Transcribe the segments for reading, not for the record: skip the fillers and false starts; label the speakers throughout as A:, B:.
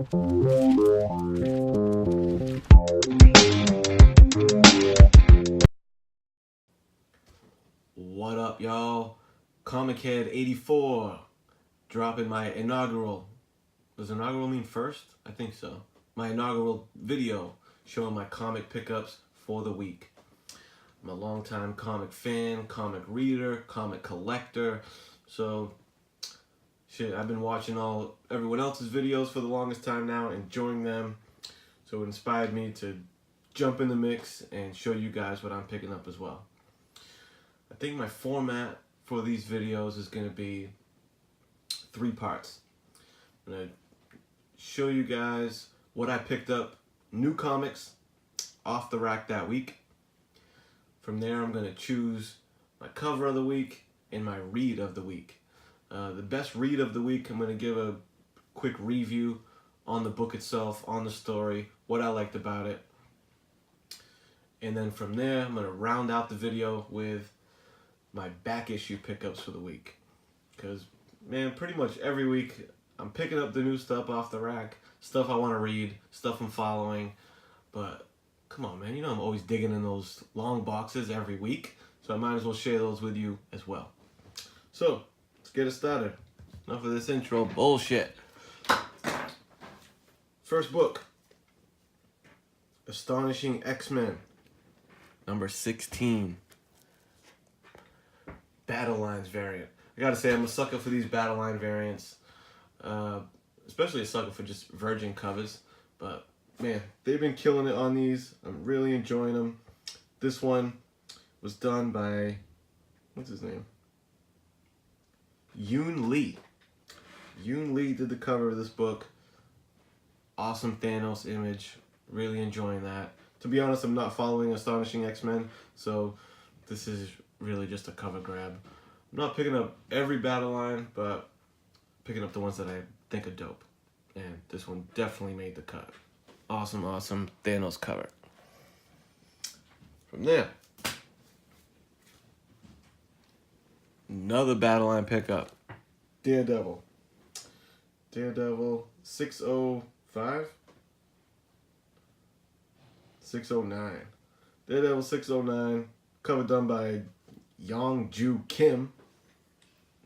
A: What up, y'all? ComicHead 84 dropping my inaugural. Does inaugural mean first? I think so. My inaugural video showing my comic pickups for the week. I'm a longtime comic fan, comic reader, comic collector. So, shit, I've been watching everyone else's videos for the longest time now, enjoying them. So it inspired me to jump in the mix and show you guys what I'm picking up as well. I think my format for these videos is going to be 3 parts. I'm going to show you guys what I picked up, new comics off the rack that week. From there, I'm going to choose my cover of the week and my read of the week. The best read of the week, I'm going to give a quick review on the book itself, on the story, what I liked about it. And then from there, I'm going to round out the video with my back issue pickups for the week. Because, man, pretty much every week I'm picking up the new stuff off the rack, stuff I want to read, stuff I'm following. But come on, man, you know I'm always digging in those long boxes every week, so I might as well share those with you as well. So, let's get it started. Enough of this intro bullshit. First book, Astonishing X-Men, number 16. Battle Lines variant. I gotta say, I'm a sucker for these Battle Line variants. Especially a sucker for just Virgin covers. But, man, they've been killing it on these. I'm really enjoying them. This one was done by, what's his name? Yoon Lee. Yoon Lee did the cover of this book. Awesome Thanos image. Really enjoying that. To be honest, I'm not following Astonishing X-Men, so this is really just a cover grab. I'm not picking up every battle line, but picking up the ones that I think are dope. And this one definitely made the cut. Awesome, awesome Thanos cover. From there, another battle line pickup. Daredevil. Daredevil 605? 609. Daredevil 609. Cover done by Young Ju Kim.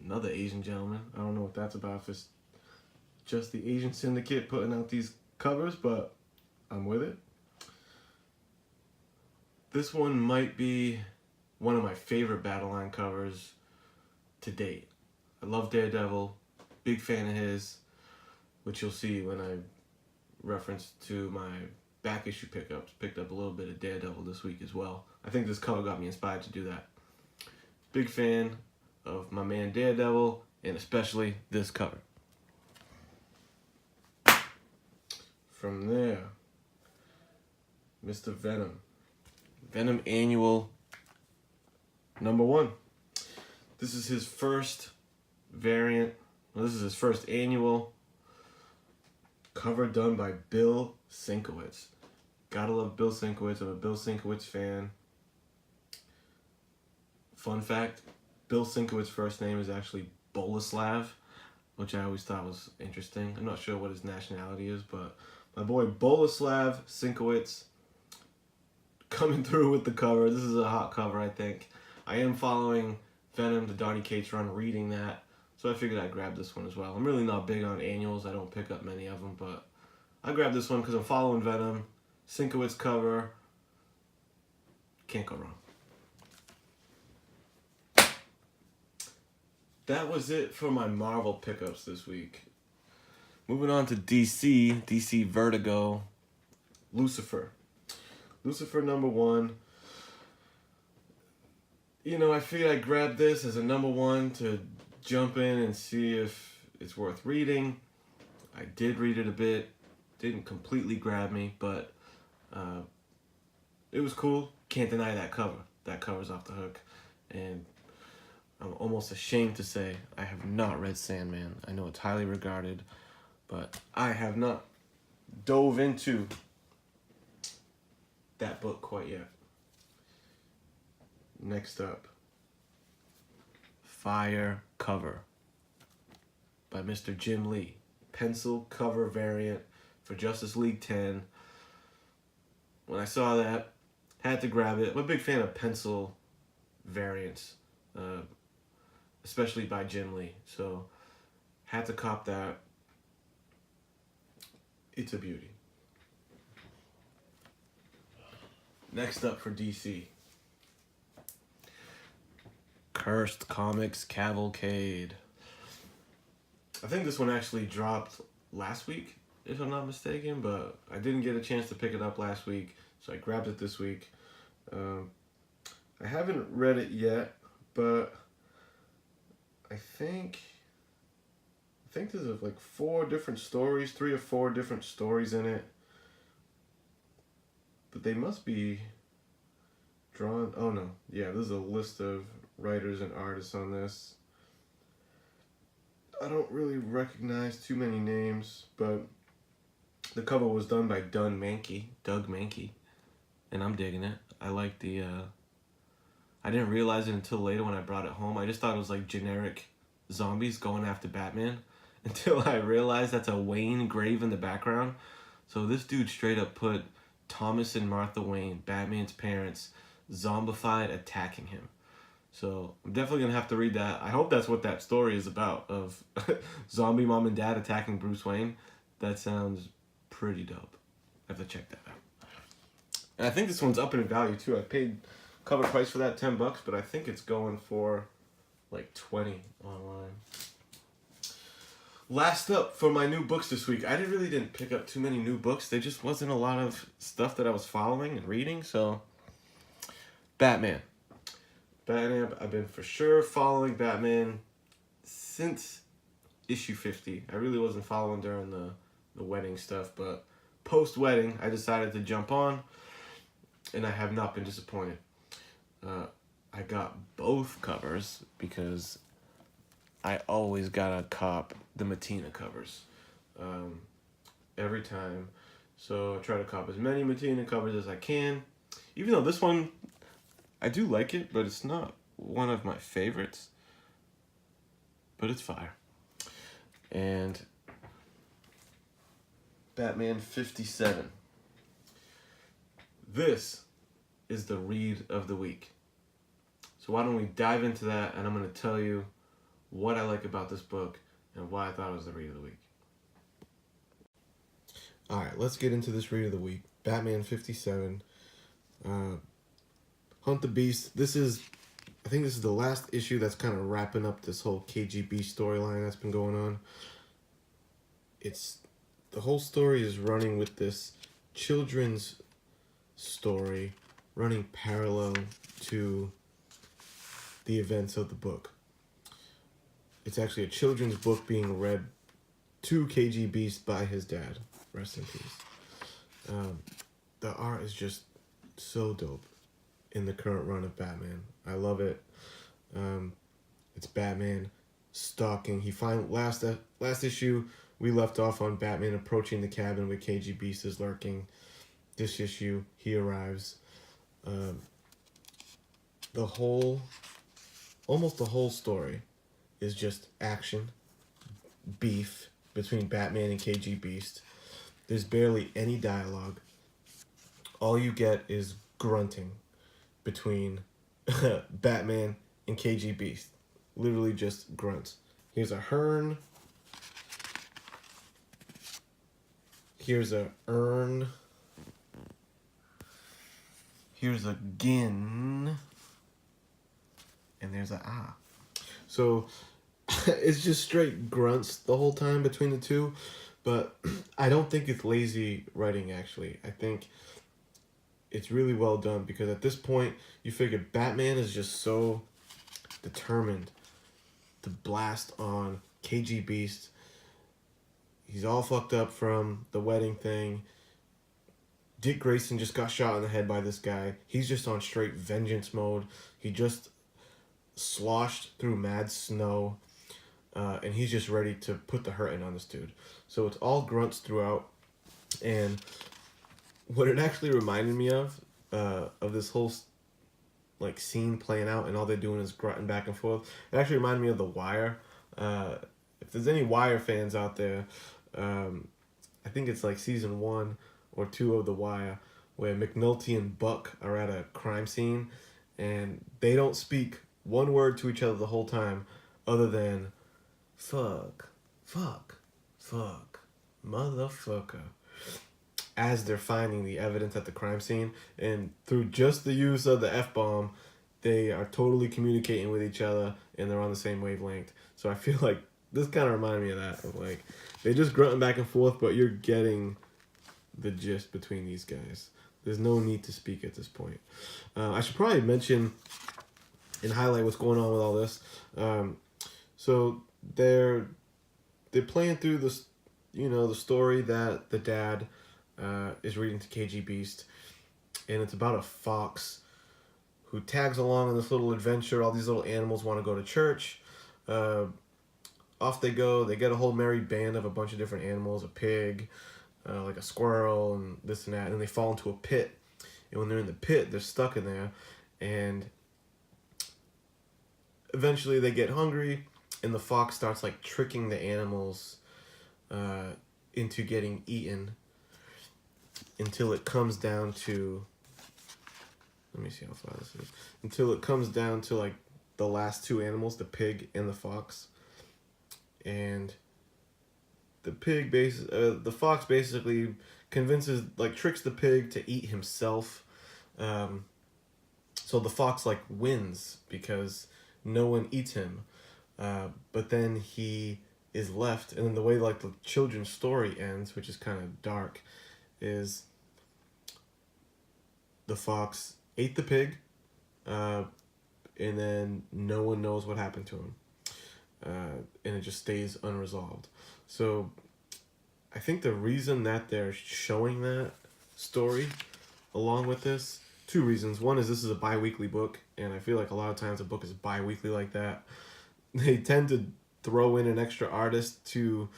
A: Another Asian gentleman. I don't know what that's about, if it's just the Asian syndicate putting out these covers, but I'm with it. This one might be one of my favorite battle line covers to date. I love Daredevil, big fan of his, which you'll see when I reference to my back issue pickups. Picked up a little bit of Daredevil this week as well. I think this cover got me inspired to do that. Big fan of my man Daredevil, and especially this cover. From there, Mr. Venom. Venom Annual number 1. This is his first variant. Well, this is his first annual. Cover done by Bill Sienkiewicz. Gotta love Bill Sienkiewicz. I'm a Bill Sienkiewicz fan. Fun fact, Bill Sienkiewicz's first name is actually Boleslav, which I always thought was interesting. I'm not sure what his nationality is, but my boy Boleslav Sienkiewicz coming through with the cover. This is a hot cover, I think. I am following Venom, the Donny Cates run, reading that, so I figured I'd grab this one as well. I'm really not big on annuals. I don't pick up many of them, but I grabbed this one because I'm following Venom. Sienkiewicz cover. Can't go wrong. That was it for my Marvel pickups this week. Moving on to DC. DC Vertigo. Lucifer. Lucifer number 1. You know, I figured I'd grab this as a number 1 to jump in and see if it's worth reading. I did read it a bit. Didn't completely grab me, but it was cool. Can't deny that cover. That cover's off the hook. And I'm almost ashamed to say I have not read Sandman. I know it's highly regarded, but I have not dove into that book quite yet. Next up, Fire Cover by Mr. Jim Lee. Pencil cover variant for Justice League 10. When I saw that, had to grab it. I'm a big fan of pencil variants, especially by Jim Lee. So, had to cop that. It's a beauty. Next up for DC. Cursed Comics Cavalcade. I think this one actually dropped last week, if I'm not mistaken, but I didn't get a chance to pick it up last week, so I grabbed it this week. I haven't read it yet, but I think there's like 4 different stories, 3 or 4 different stories in it. But they must be drawn. Oh no, yeah, there's a list of writers and artists on this. I don't really recognize too many names, but the cover was done by Doug Mankey, and I'm digging it. I like the, I didn't realize it until later when I brought it home. I just thought it was like generic zombies going after Batman, until I realized that's a Wayne grave in the background. So this dude straight up put Thomas and Martha Wayne, Batman's parents, zombified, attacking him. So I'm definitely going to have to read that. I hope that's what that story is about, of zombie mom and dad attacking Bruce Wayne. That sounds pretty dope. I have to check that out. And I think this one's up in value too. I paid cover price for that, $10, but I think it's going for like 20 online. Last up for my new books this week. I really didn't pick up too many new books. There just wasn't a lot of stuff that I was following and reading. So Batman, I've been for sure following Batman since issue 50. I really wasn't following during the wedding stuff, but post-wedding, I decided to jump on, and I have not been disappointed. I got both covers because I always gotta cop the Mattina covers every time. So I try to cop as many Mattina covers as I can. Even though this one, I do like it, but it's not one of my favorites. But it's fire. And Batman 57. This is the read of the week. So why don't we dive into that, and I'm going to tell you what I like about this book and why I thought it was the read of the week. Alright, let's get into this read of the week. Batman 57. Hunt the Beast. I think this is the last issue that's kind of wrapping up this whole KGB storyline that's been going on. The whole story is running with this children's story running parallel to the events of the book. It's actually a children's book being read to KG Beast by his dad. Rest in peace. The art is just so dope in the current run of Batman. I love it. It's Batman stalking. Last issue, we left off on Batman approaching the cabin where KG Beast is lurking. This issue, he arrives. Almost the whole story is just action, beef between Batman and KG Beast. There's barely any dialogue. All you get is grunting between Batman and KG Beast. Literally just grunts. Here's a Hearn. Here's a Earn. Here's a Gin. And there's a Ah. So it's just straight grunts the whole time between the two. But I don't think it's lazy writing, actually. I think it's really well done because at this point, you figure Batman is just so determined to blast on KG Beast. He's all fucked up from the wedding thing. Dick Grayson just got shot in the head by this guy. He's just on straight vengeance mode. He just sloshed through mad snow. And he's just ready to put the hurting on this dude. So it's all grunts throughout. And what it actually reminded me of this whole like scene playing out and all they're doing is grunting back and forth. It actually reminded me of The Wire. If there's any Wire fans out there, I
B: I think it's like season 1 or 2 of The Wire, where McNulty and Buck are at a crime scene, and they don't speak one word to each other the whole time, other than fuck, fuck, fuck, motherfucker, as they're finding the evidence at the crime scene. And through just the use of the F bomb, they are totally communicating with each other and they're on the same wavelength. So I feel like this kind of reminded me of that. Of like, they just grunting back and forth, but you're getting the gist between these guys. There's no need to speak at this point. I should probably mention and highlight what's going on with all this. So they're playing through this, the story that the dad is reading to KG Beast, and it's about a fox who tags along in this little adventure. All these little animals want to go to church. Off they go. They get a whole merry band of a bunch of different animals, a pig, like a squirrel, and this and that. And then they fall into a pit. And when they're in the pit, they're stuck in there. And eventually they get hungry, and the fox starts like tricking the animals into getting eaten until it comes down to, let me see how far this is, until it comes down to like the last two animals, the pig and the fox. And the fox basically tricks the pig to eat himself. So the fox like wins because no one eats him. But then he is left, and then the way like the children's story ends, which is kind of dark, is the fox ate the pig, and then no one knows what happened to him, and it just stays unresolved. So I think the reason that they're showing that story along with this, two reasons. One is this is a bi-weekly book, and I feel like a lot of times a book is bi-weekly like that. They tend to throw in an extra artist to,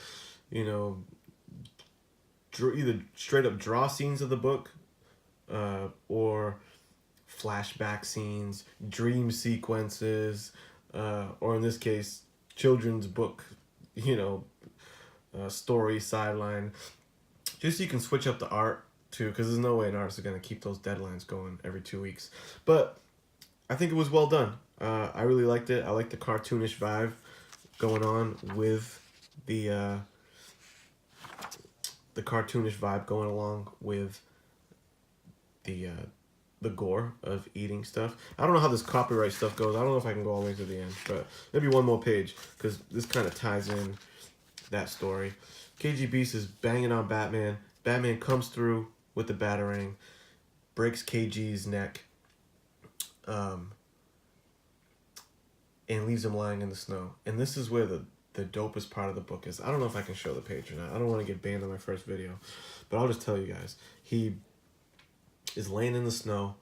B: either straight up draw scenes of the book, or flashback scenes, dream sequences, or in this case, children's book, story sideline, just so you can switch up the art too, because there's no way an artist is going to keep those deadlines going every 2 weeks. But I think it was well done. I really liked it. I like the cartoonish vibe going on with the cartoonish vibe going along with the gore of eating stuff. I don't know how this copyright stuff goes. I don't know if I can go all the way to the end, but maybe one more page, because this kind of ties in that story. KG Beast is banging on Batman. Batman comes through with the Batarang, breaks KG's neck, and leaves him lying in the snow. And this is where the dopest part of the book is. I don't know if I can show the page or not. I don't want to get banned on my first video, but I'll just tell you guys. He is laying in the snow.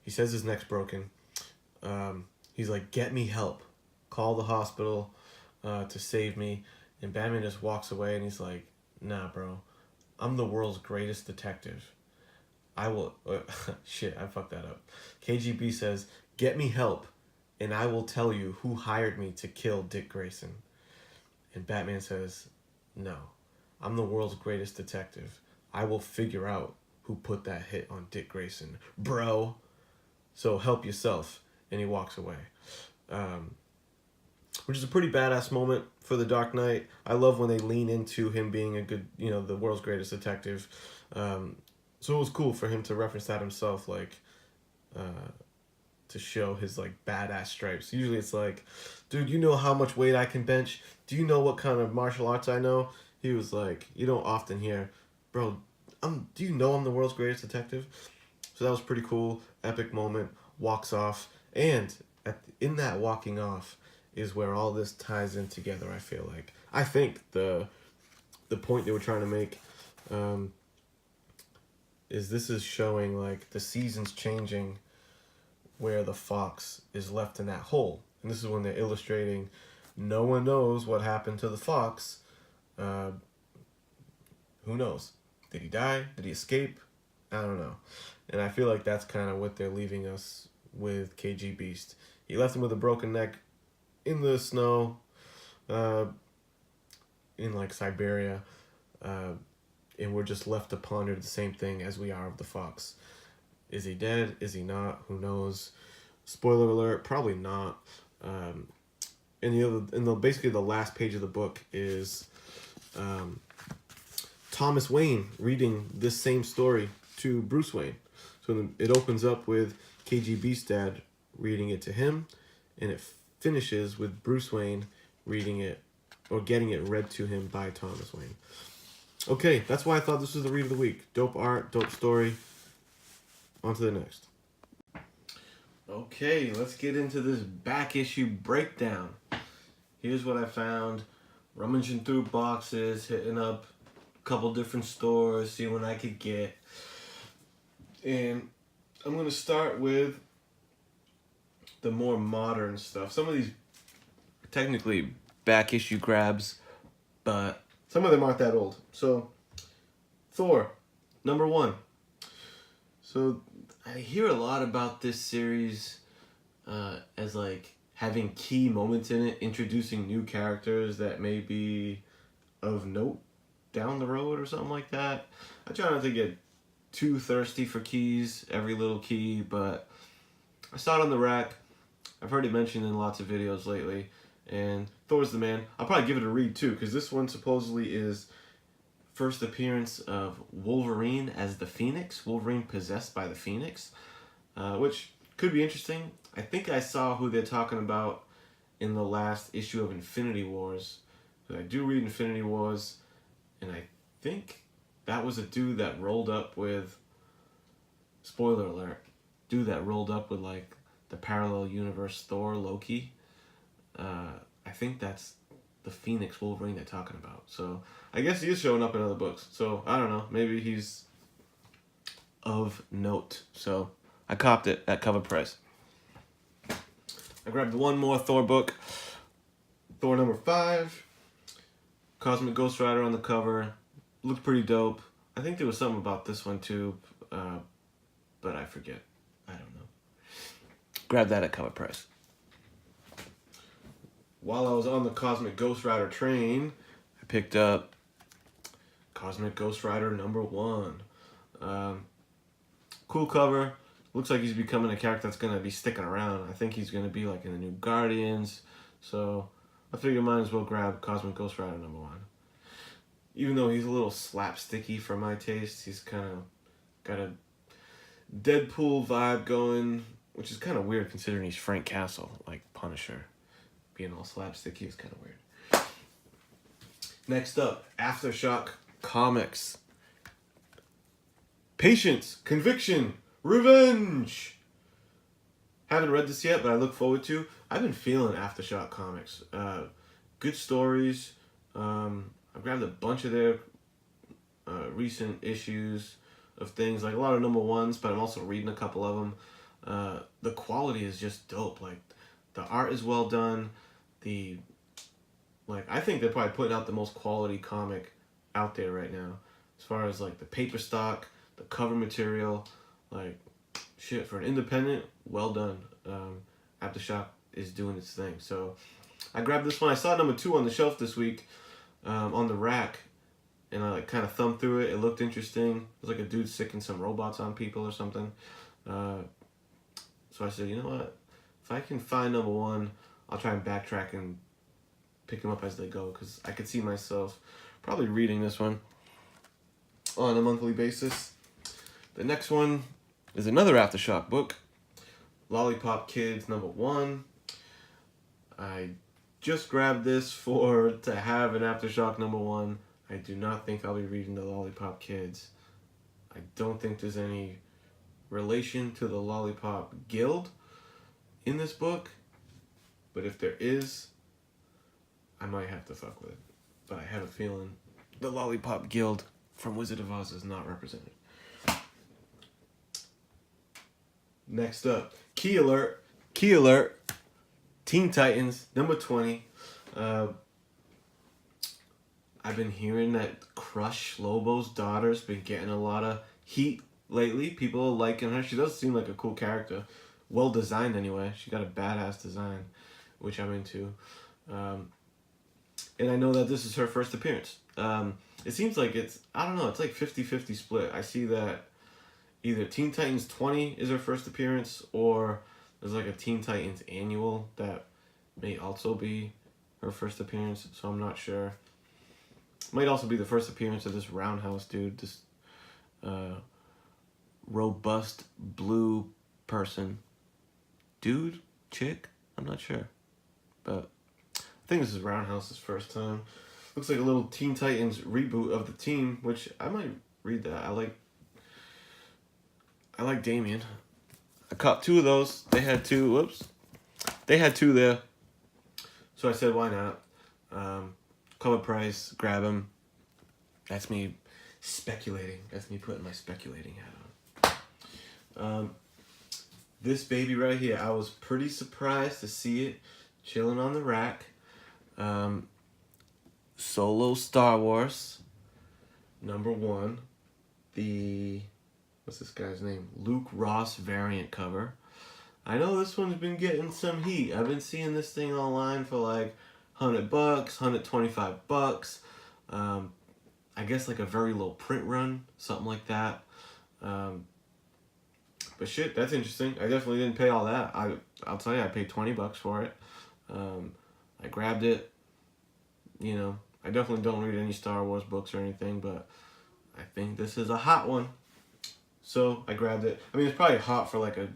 B: He says his neck's broken. He's like, "Get me help. Call the hospital to save me." And Batman just walks away, and he's like, "Nah, bro. I'm the world's greatest detective. I will..." shit, I fucked that up. KGB says, "Get me help, and I will tell you who hired me to kill Dick Grayson." And Batman says, "No. I'm the world's greatest detective. I will figure out who put that hit on Dick Grayson, bro. So help yourself." And he walks away. Which is a pretty badass moment for the Dark Knight. I love when they lean into him being a good, the world's greatest detective. So it was cool for him to reference that himself, like, to show his, like, badass stripes. Usually it's like, "Dude, you know how much weight I can bench? Do you know what kind of martial arts I know?" He was like, you don't often hear, "Bro, do you know I'm the world's greatest detective?" So that was pretty cool. Epic moment. Walks off. And in that walking off is where all this ties in together, I feel like. I think the point they were trying to make is this is showing, like, the seasons changing where the fox is left in that hole. And this is when they're illustrating no one knows what happened to the fox. Who knows? Did he die? Did he escape? I don't know. And I feel like that's kind of what they're leaving us with KG Beast. He left him with a broken neck in the snow, in like Siberia, and and we're just left to ponder the same thing as we are of the fox. Is he dead? Is he not? Who knows? Spoiler alert, probably not. Basically the last page of the book is Thomas Wayne reading this same story to Bruce Wayne. So it opens up with KGB's dad reading it to him, and it finishes with Bruce Wayne reading it or getting it read to him by Thomas Wayne. Okay, that's why I thought this was the read of the week. Dope art, dope story. On to the next.
A: Okay, let's get into this back issue breakdown. Here's what I found. Rummaging through boxes, hitting up a couple different stores, see what I could get. And I'm going to start with the more modern stuff. Some of these technically back issue grabs, but some of them aren't that old. So, Thor, #1. So, I hear a lot about this series as like having key moments in it, introducing new characters that may be of note down the road or something like that. I try not to get too thirsty for keys, every little key, but I saw it on the rack. I've heard it mentioned in lots of videos lately, and Thor's the man. I'll probably give it a read too, because this one supposedly is first appearance of Wolverine as the Phoenix, Wolverine possessed by the Phoenix, which could be interesting. I think I saw who they're talking about in the last issue of Infinity Wars. I do read Infinity Wars, and I think that was a dude that rolled up with, spoiler alert, dude that rolled up with like the parallel universe Thor, Loki. I think that's the Phoenix Wolverine they're talking about. So I guess he is showing up in other books. So I don't know. Maybe he's of note. So I copped it at cover price. I grabbed one more Thor book. Thor #5. Cosmic Ghost Rider on the cover. Looked pretty dope. I think there was something about this one too, but I forget. I don't know. Grab that at cover price. While I was on the Cosmic Ghost Rider train, I picked up Cosmic Ghost Rider #1. Cool cover. Looks like he's becoming a character that's going to be sticking around. I think he's going to be like in the new Guardians. So I figure I might as well grab Cosmic Ghost Rider #1. Even though he's a little slapsticky for my taste, he's kind of got a Deadpool vibe going, which is kind of weird considering he's Frank Castle, like Punisher. Being all slapsticky is kind of weird. Next up, Aftershock Comics. Patience, Conviction, Revenge. Haven't read this yet, but I look forward to. I've been feeling Aftershock Comics. Good stories. I grabbed a bunch of their recent issues of things, like a lot of #1s, but I'm also reading a couple of them. The quality is just dope. Like, the art is well done. I think they're probably putting out the most quality comic out there right now. As far as like the paper stock, the cover material, like shit, for an independent, well done. Aftershock is doing its thing. So I grabbed this one. I saw #2 on the shelf this week, on the rack, and I like kind of thumbed through it. It looked interesting. It was like a dude sicking some robots on people or something. So I said, you know what? If I can find #1, I'll try and backtrack and pick them up as they go, because I could see myself probably reading this one on a monthly basis. The next one is another Aftershock book, Lollipop Kids #1. I just grabbed this to have an Aftershock #1. I do not think I'll be reading the Lollipop Kids. I don't think there's any relation to the Lollipop Guild in this book, but if there is, I might have to fuck with it. But I have a feeling the Lollipop Guild from Wizard of Oz is not represented. Next up, Key Alert, Teen Titans #20. I've been hearing that Crush Lobo's daughter's been getting a lot of heat lately. People are liking her. She does seem like a cool character. Well designed anyway. She got a badass design, which I'm into. And I know that this is her first appearance. it seems like it's, I don't know, it's like 50-50 split. I see that either Teen Titans 20 is her first appearance, or there's like a Teen Titans annual that may also be her first appearance, so I'm not sure. Might also be the first appearance of this Roundhouse dude, this robust blue person. Dude? Chick? I'm not sure. But I think this is Roundhouse's first time. Looks like a little Teen Titans reboot of the team, which I might read that. I like Damien. I caught 2 of those. They had 2. Whoops. They had 2 there. So I said, why not? Cover price, grab them. That's me speculating. That's me putting my speculating hat on. This baby right here, I was pretty surprised to see it chilling on the rack. Solo Star Wars, #1. What's this guy's name? Luke Ross variant cover. I know this one's been getting some heat. I've been seeing this thing online for like $100, $125. I guess like a very low print run, something like that. But shit, that's interesting. I definitely didn't pay all that. I'll tell you, I paid $20 for it. I grabbed it. You know, I definitely don't read any Star Wars books or anything, but I think this is a hot one. So I grabbed it. I mean, it's probably hot for like a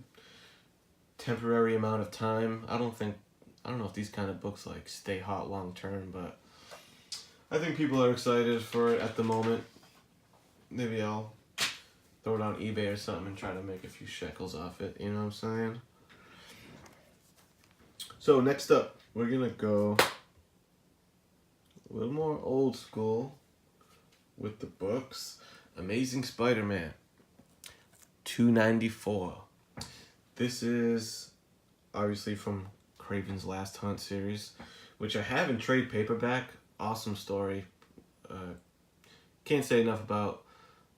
A: temporary amount of time. I don't know if these kind of books like stay hot long term, but I think people are excited for it at the moment. Maybe I'll throw it on eBay or something and try to make a few shekels off it. You know what I'm saying? So next up, we're gonna go a little more old school with the books. Amazing Spider-Man, $2.94. This is obviously from Craven's Last Hunt series, which I have in trade paperback. Awesome story. Can't say enough about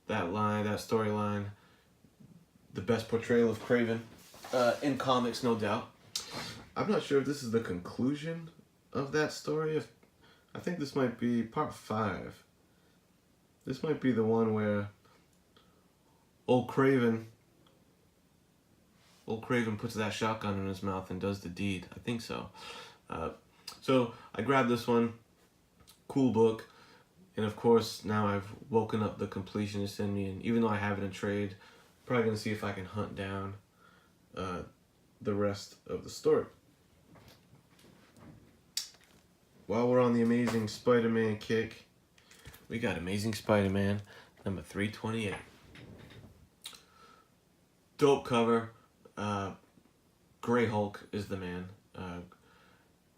A: that storyline. The best portrayal of Craven in comics, no doubt. I'm not sure if this is the conclusion of that story. I think this might be part 5. This might be the one where old Craven puts that shotgun in his mouth and does the deed. I think so. So I grabbed this one. Cool book. And of course, now I've woken up the completionist in me. And even though I have it in trade, probably going to see if I can hunt down the rest of the story. While we're on the Amazing Spider-Man kick, we got Amazing Spider-Man number 328. Dope cover. Grey Hulk is the man.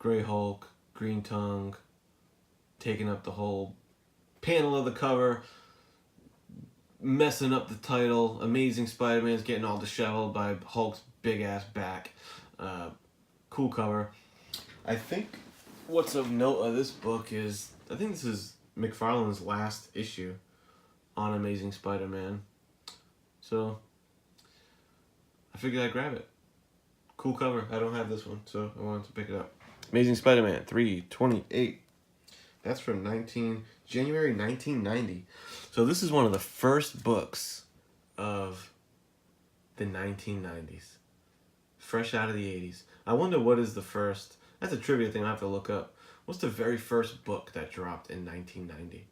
A: Grey Hulk, green tongue, taking up the whole panel of the cover, messing up the title. Amazing Spider-Man's getting all disheveled by Hulk's big ass back. Cool cover. I think what's of note of this book is, I think this is McFarlane's last issue on Amazing Spider-Man. So I figured I'd grab it. Cool cover. I don't have this one, so I wanted to pick it up. Amazing Spider-Man 328. That's from January 1990. So this is one of the first books of the 1990s. Fresh out of the 80s. I wonder what is the first... That's a trivia thing I have to look up. What's the very first book that dropped in 1990?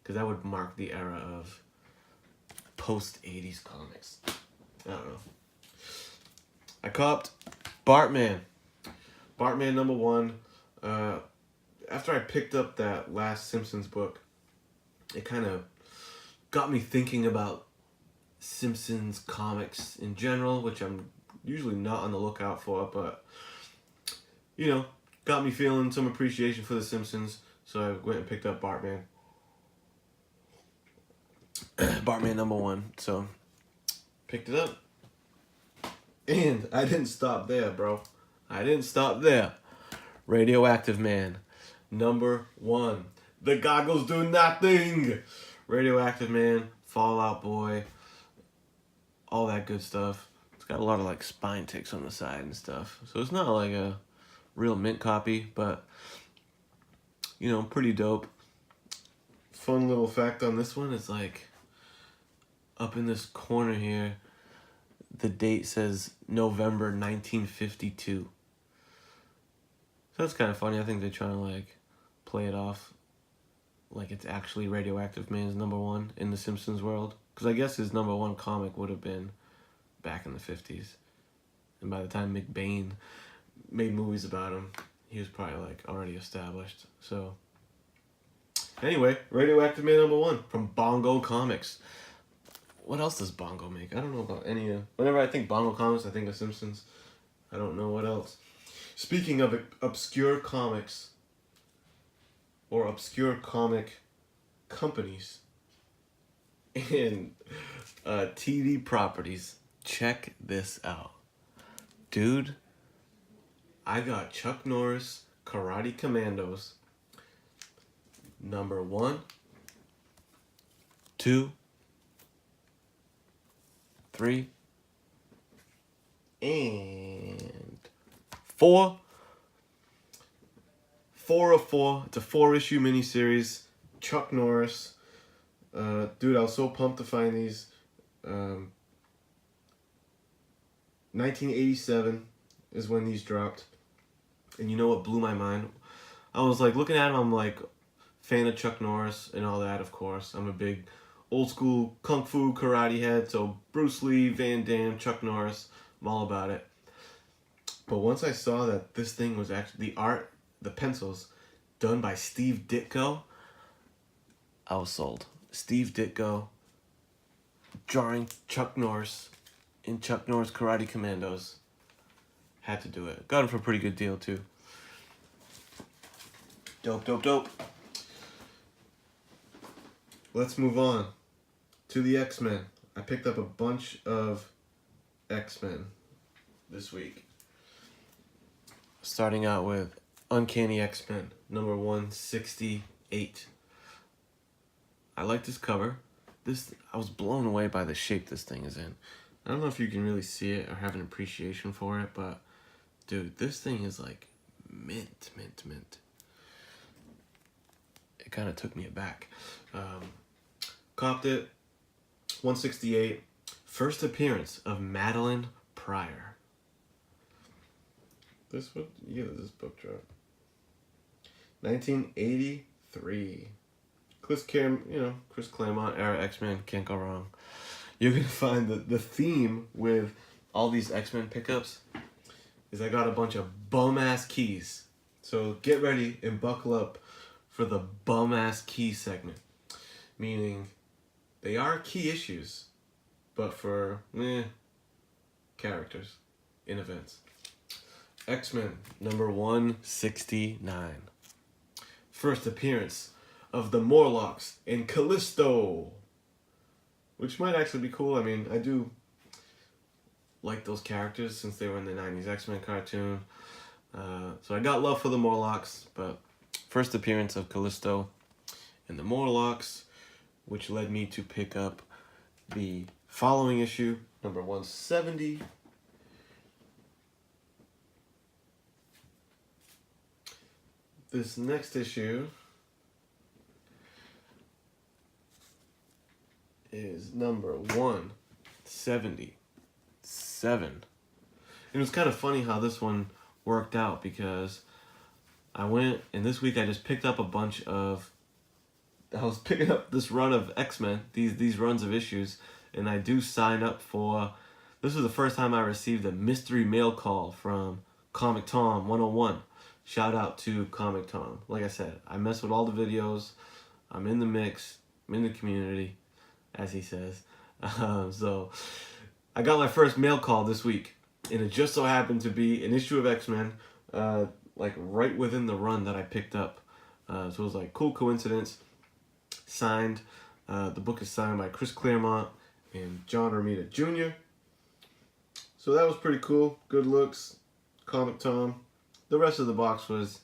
A: Because that would mark the era of post-80s comics. I don't know. I copped Bartman. Bartman #1. After I picked up that last Simpsons book, it kind of got me thinking about Simpsons comics in general, which I'm usually not on the lookout for, but, you know, got me feeling some appreciation for the Simpsons, so I went and picked up Bartman. Bartman #1, so picked it up. And I didn't stop there, bro. I didn't stop there. Radioactive Man, #1. The goggles do nothing. Radioactive Man, Fallout Boy, all that good stuff. It's got a lot of like spine ticks on the side and stuff. So it's not like a real mint copy, but you know, pretty dope. Fun little fact on this one is like up in this corner here, the date says November 1952. So that's kind of funny. I think they're trying to like play it off like it's actually Radioactive Man's #1 in the Simpsons world. Because I guess his #1 comic would have been back in the 50s. And by the time McBain made movies about him, he was probably like already established. So anyway, Radioactive Man #1 from Bongo Comics. What else does Bongo make? I don't know about any of... Whenever I think Bongo Comics, I think of Simpsons. I don't know what else. Speaking of obscure comics, or obscure comic companies, and TV properties, check this out. Dude, I got Chuck Norris Karate Commandos #1, 2, 3, and 4. 4 of 4. It's a 4-issue miniseries. Chuck Norris. Dude, I was so pumped to find these. 1987 is when these dropped. And you know what blew my mind? I was like looking at them, I'm like, fan of Chuck Norris and all that, of course. I'm a big old school kung fu karate head, so Bruce Lee, Van Damme, Chuck Norris, I'm all about it. But once I saw that this thing was actually the art, the pencils, done by Steve Ditko, I was sold. Steve Ditko drawing Chuck Norris in Chuck Norris Karate Commandos. Had to do it. Got him for a pretty good deal too. Dope, dope, dope. Let's move on to the X-Men. I picked up a bunch of X-Men this week. Starting out with Uncanny X-Men, #168. I like this cover. I was blown away by the shape this thing is in. I don't know if you can really see it or have an appreciation for it, but dude, this thing is like mint, mint, mint. It kind of took me aback. Copped it, 168. First appearance of Madeline Pryor. What year did this book drop? 1983. Chris Claremont era X-Men, can't go wrong. You're gonna find the theme with all these X-Men pickups is I got a bunch of bum-ass keys. So get ready and buckle up for the bum-ass key segment. Meaning, they are key issues, but for characters in events. X-Men, #169. First appearance of the Morlocks and Callisto, which might actually be cool. I mean, I do like those characters since they were in the 90s X-Men cartoon. So I got love for the Morlocks, but first appearance of Callisto and the Morlocks, which led me to pick up the following issue, #170. This next issue is #177. It was kind of funny how this one worked out because I went, and this week I just picked up a bunch of, I was picking up this run of X-Men, these runs of issues, and I do sign up for, this was the first time I received a mystery mail call from Comic Tom 101. Shout out to Comic Tom. Like I said, I mess with all the videos. I'm in the mix. I'm in the community, as he says. So I got my first mail call this week, and it just so happened to be an issue of X-Men, like right within the run that I picked up. So it was like cool coincidence. Signed. The book is signed by Chris Claremont and John Romita Jr. So that was pretty cool. Good looks. Comic Tom. The rest of the box was,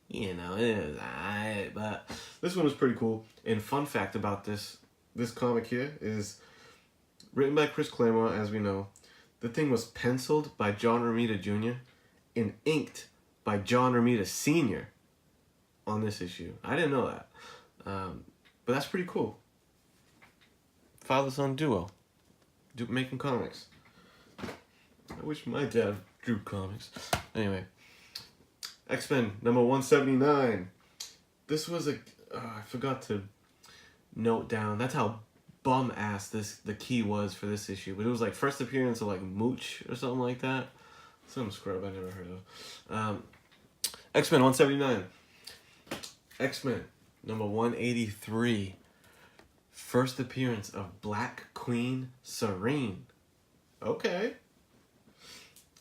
A: it was alright, but this one was pretty cool. And fun fact about this comic here is written by Chris Claremont, as we know. The thing was penciled by John Romita Jr. and inked by John Romita Sr. on this issue. I didn't know that. But that's pretty cool. Father-son duo. Making comics. I wish my dad drew comics. Anyway. X-Men number 179. This was I forgot to note down. That's how bum-ass the key was for this issue. But it was like first appearance of like Mooch or something like that. Some scrub I never heard of. X-Men 179. X-Men number 183. First appearance of Black Queen Serene. Okay.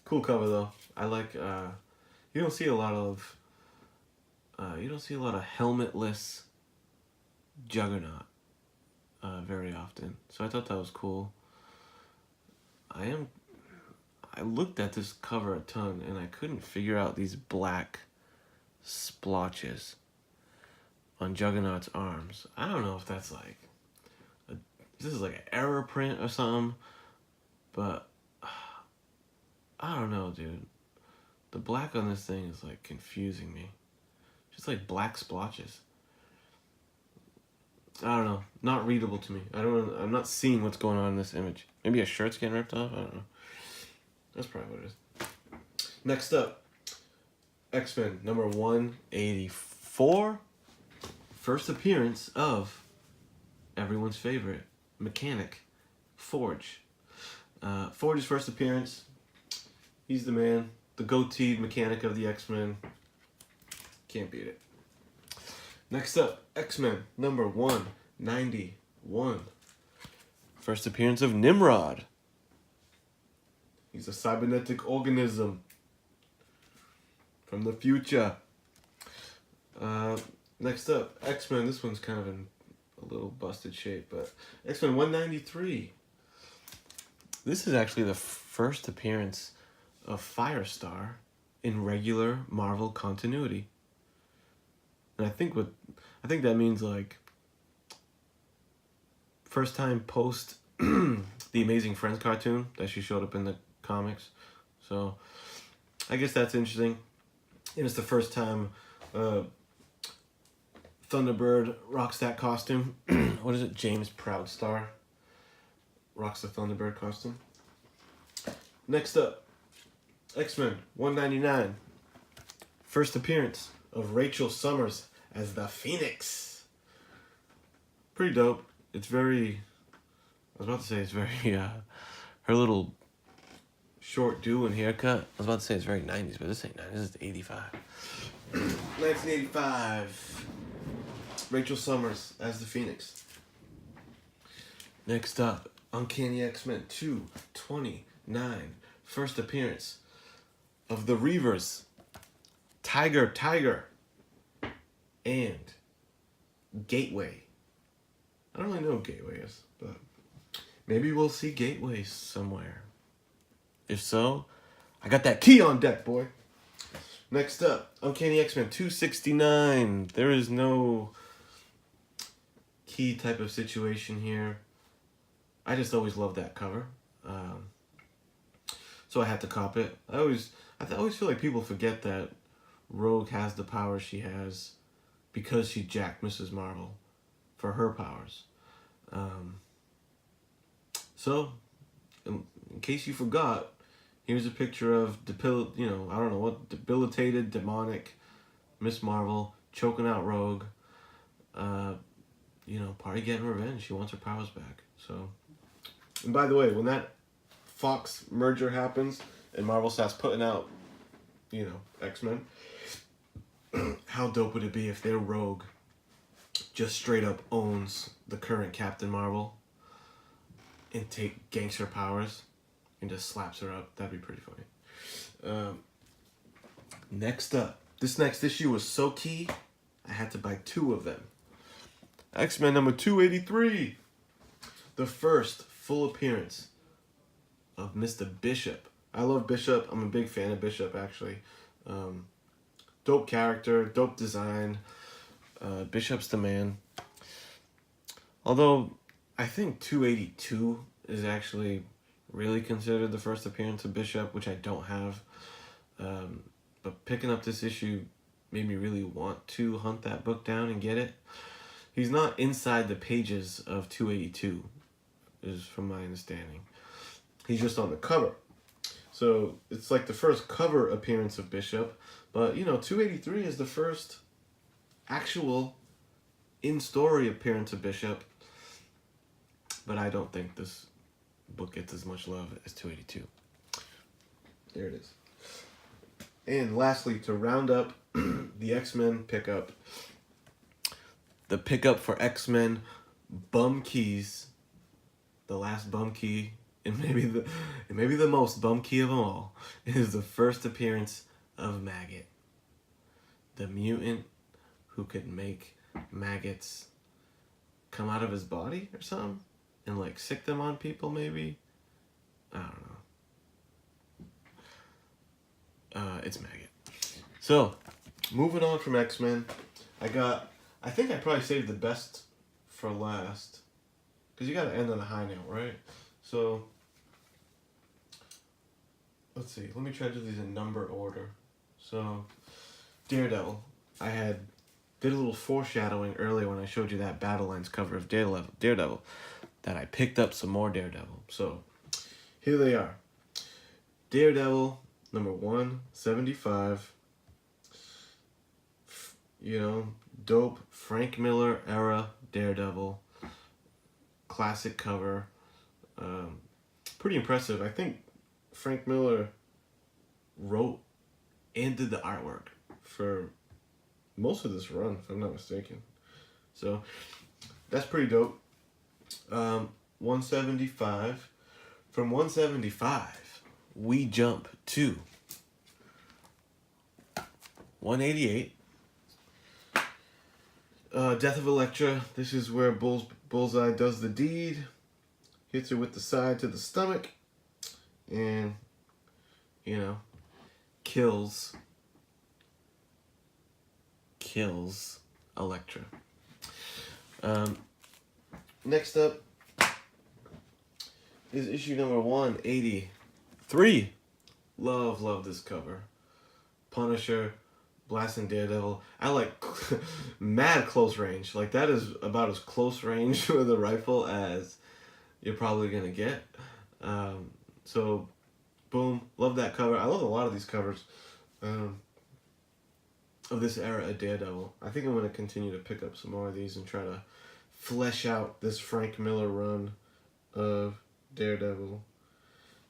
A: Cool cover though. I like you don't see a lot of helmetless Juggernaut very often. So I thought that was cool. I looked at this cover a ton and I couldn't figure out these black splotches on Juggernaut's arms. I don't know if that's like this is like an error print or something, but I don't know, dude. The black on this thing is like confusing me. Just like black splotches. I don't know. Not readable to me. I'm not seeing what's going on in this image. Maybe a shirt's getting ripped off? I don't know. That's probably what it is. Next up, X-Men number 184. First appearance of everyone's favorite mechanic, Forge. Forge's first appearance. He's the man, the goateed mechanic of the X-Men. Can't beat it. Next up, X-Men number 191. First appearance of Nimrod. He's a cybernetic organism from the future. Next up, X-Men. This one's kind of in a little busted shape, but X-Men 193. This is actually the first appearance of Firestar in regular Marvel continuity. And I think that means like first time post the Amazing Friends cartoon that she showed up in the comics. So I guess that's interesting. And it's the first time Thunderbird rocks that costume. What is it? James Proudstar rocks the Thunderbird costume. Next up, X-Men 199. First appearance of Rachel Summers as the Phoenix. Pretty dope. It's very... I was about to say it's very... her little short do and haircut. I was about to say it's very 90s, but this ain't 90s. This is 85. 1985. Rachel Summers as the Phoenix. Next up, Uncanny X-Men 229. First appearance of the Reavers, Tiger, and Gateway. I don't really know what Gateway is, but maybe we'll see Gateway somewhere. If so, I got that key on deck, boy. Next up, Uncanny X-Men 269. There is no key type of situation here. I just always loved that cover. So I had to cop it. I always feel like people forget that Rogue has the power she has because she jacked Mrs. Marvel for her powers. So, in case you forgot, here's a picture of debilitated, demonic Miss Marvel choking out Rogue. Party getting revenge. She wants her powers back. So, and by the way, when that Fox merger happens and Marvel starts putting out, X-Men, how dope would it be if their Rogue just straight up owns the current Captain Marvel and ganks her powers and just slaps her up? That'd be pretty funny. Next up, this next issue was so key, I had to buy 2 of them. X-Men number 283. The first full appearance of Mr. Bishop. I love Bishop. I'm a big fan of Bishop, actually. Dope character, dope design. Bishop's the man. Although, I think 282 is actually really considered the first appearance of Bishop, which I don't have. But picking up this issue made me really want to hunt that book down and get it. He's not inside the pages of 282, is from my understanding. He's just on the cover. So it's like the first cover appearance of Bishop, but 283 is the first actual in-story appearance of Bishop. But I don't think this book gets as much love as 282. There it is. And lastly, to round up the X-Men pickup, the pickup for X-Men Bum Keys, the last bum key, and maybe the most bum key of them all, is the first appearance of Maggot, the mutant who could make maggots come out of his body or something and like sick them on people. Maybe, I don't know. It's Maggot. So, moving on from X-Men, I think I probably saved the best for last. Because you got to end on a high note, right? So, let's see. Let me try to do these in number order. So, Daredevil. I did a little foreshadowing earlier when I showed you that Battle Lines cover of Daredevil. That I picked up some more Daredevil. So, here they are. Daredevil, number 175. Dope Frank Miller era Daredevil. Classic cover. Pretty impressive. I think Frank Miller wrote and did the artwork for most of this run, if I'm not mistaken. So, that's pretty dope. 175. From 175, we jump to 188. Death of Elektra. This is where Bullseye does the deed. Hits her with the side to the stomach. And, kills Elektra. Next up is issue number 183. Love this cover. Punisher blasting Daredevil. I like mad close range. Like, that is about as close range with a rifle as you're probably gonna get. So, boom. Love that cover. I love a lot of these covers of this era of Daredevil. I think I'm gonna continue to pick up some more of these and try to flesh out this Frank Miller run of Daredevil.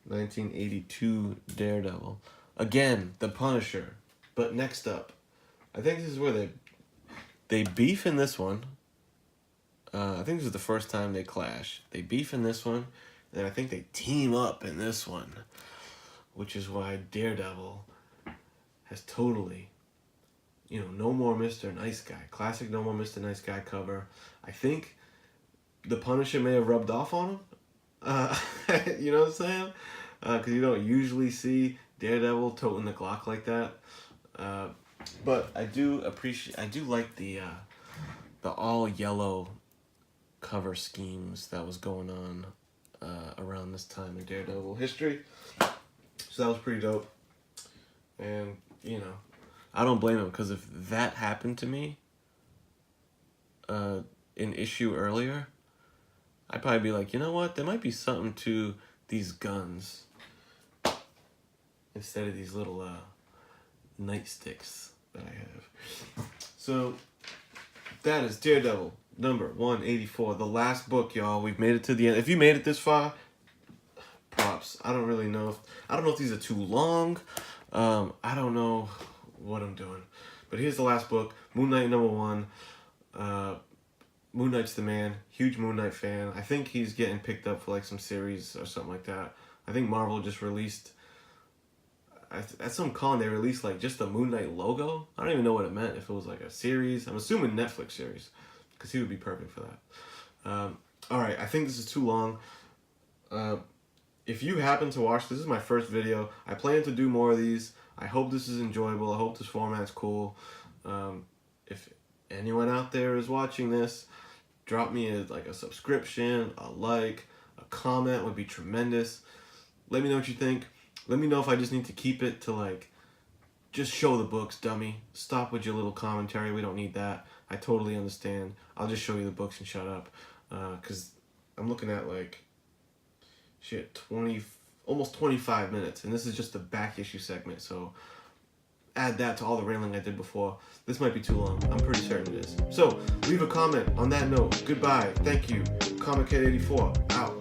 A: 1982 Daredevil. Again, the Punisher. But next up, I think this is where they beef in this one. I think this is the first time they clash. They beef in this one, and I think they team up in this one, which is why Daredevil has totally, No More Mr. Nice Guy. Classic No More Mr. Nice Guy cover. I think the Punisher may have rubbed off on him. You know what I'm saying? Because you don't usually see Daredevil toting the Glock like that. But I do like the all yellow cover schemes that was going on around this time in Daredevil history. So that was pretty dope. And, I don't blame him, because if that happened to me in issue earlier, I'd probably be like, you know what? There might be something to these guns instead of these little nightsticks that I have. So that is Daredevil number 184, the last book, y'all. We've made it to the end. If you made it this far, props. I don't really know if these are too long. I don't know what I'm doing, but here's the last book, Moon Knight number 1. Moon Knight's the man. Huge Moon Knight fan. I think he's getting picked up for like some series or something like that. I think Marvel just released, at some con, they released like just the Moon Knight logo. I don't even know what it meant, if it was like a series. I'm assuming Netflix series, because he would be perfect for that. Alright, I think this is too long. If you happen to watch, this is my first video. I plan to do more of these. I hope this is enjoyable. I hope this format's cool. If anyone out there is watching this, drop me a subscription, a like, a comment would be tremendous. Let me know what you think. Let me know if I just need to keep it to just show the books, dummy. Stop with your little commentary. We don't need that. I totally understand. I'll just show you the books and shut up. Because I'm looking at like, shit, almost 25 minutes. And this is just the back issue segment. So add that to all the railing I did before. This might be too long. I'm pretty certain it is. So leave a comment on that note. Goodbye. Thank you. ComicHead 84 out.